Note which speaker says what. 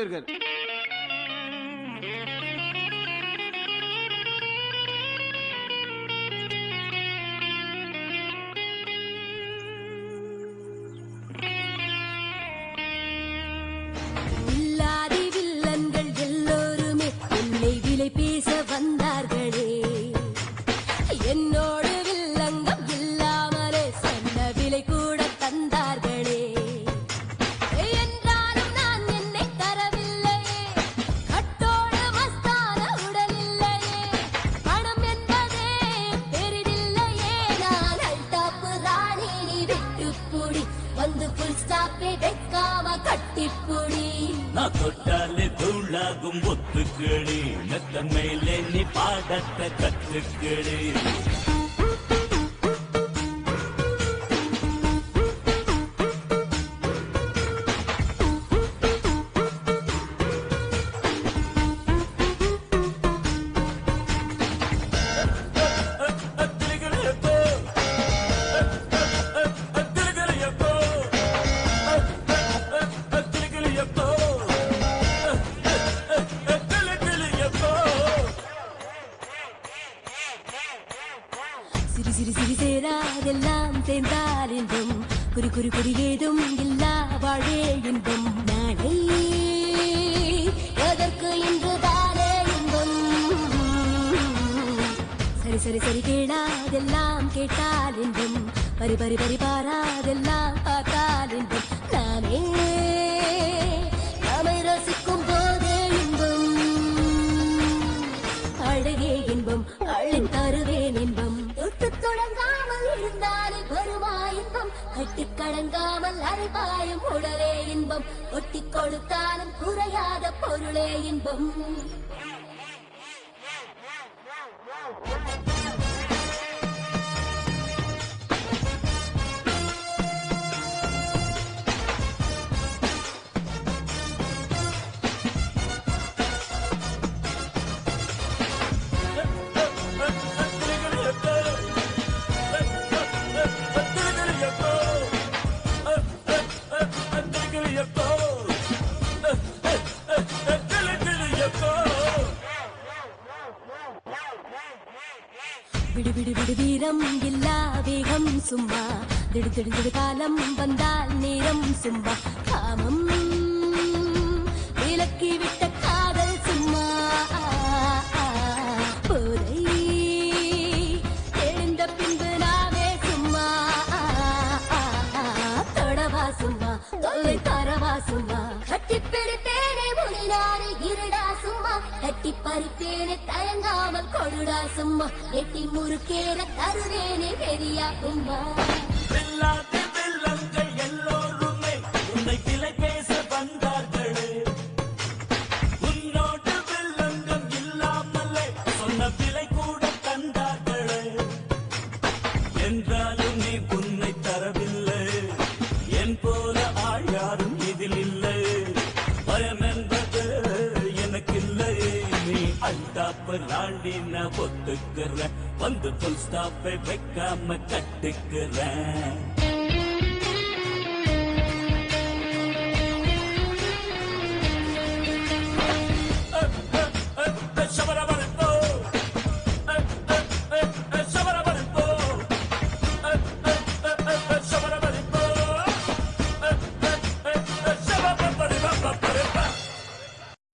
Speaker 1: இருக்காரு.
Speaker 2: இல்லாதி வில்லன்கள் எல்லோருமே என்னை விலை பேச வந்தார்களே. என்னோடு வில்லங்கம் இல்லாமலே சொன்ன விலை கூட தந்தார்களே. என்றாலும் நான் என்னை தரவில்லையே, கட்டோடு மஸ்தான உடல் இல்லையே, பணம் என்பதே பெரிதில்லையே. நான் அல்டாப்பு ராணி, நீ வெட்டுப்புடி, வந்து புல் ஸ்டாப்பை வைக்காம கட்டிப்புடி.
Speaker 3: நான் தொட்டாலே தூளாகும் ஒத்துக்கிளி, மெத்த மேலே நீ பாடத்தை கற்றுக்கிளி.
Speaker 2: சிறு சிறு சிறு சேராதெல்லாம் சேர்ந்தால் இன்பம், குறி குறி குறி ஏதும் இல்லா வாழே இன்பம். நாளை எதற்கு இன்று தானே இன்பம். சரி சரி சரி கேளாதெல்லாம் கேட்டால் இன்பம், பரி பரி பரி பாராதெல்லாம் பார்த்தால் இன்பம். நானே நாமை ரசிக்கும் போதே இன்பம், அழகே இன்பம், அள்ளி தருவேன் இன்பம். தொட்டு தொடங்காமல் இருந்தாலே வருமா இன்பம், கட்டி கடங்காமல் அரைபாயும் உடலே இன்பம், ஒட்டி கொடுத்தாலும் குறையாத பொருளே இன்பம். விடு விடு விடு வீரம் இல்லா வேகம் சும்மா, திடு திடு திடு காலம் வந்தால் நேரம் சும்மா. காமம் விலக்கி விட்ட காதல் சும்மா, போதை எழுந்த பின்பு நாமே சும்மா. தொடவா சும்மா, தொல்லை தரவா சும்மா, கட்டி பிடிப்பேனே முனிநாடு இருடா சும்மா, கட்டி பறிப்பேனே தயங்காமல் கொடுடா சும்மா, எட்டி முறுக்கேற தருவேனே பெரியா கும்மா.
Speaker 3: வெல்லாத வெள்ளங்கள் எல்லோருமே உன்னை விலை பேச வந்தார்களே. உன்னோடு வெள்ளங்கம் இல்லாமலே சொன்ன விலை கூட தந்தார்களே. என்றாலும் நீ உன்னை தரவில்லை, என் போல ஆள் யாரும் இதில் இல்லை. பயம் என்பது எனக்கில்லை, நீ அல்டாப்பு ராண்டி நான் ஒத்துக்கிறேன், வந்து புல் ஸ்டாப்பை வைக்காம கட்டுக்கிறேன்.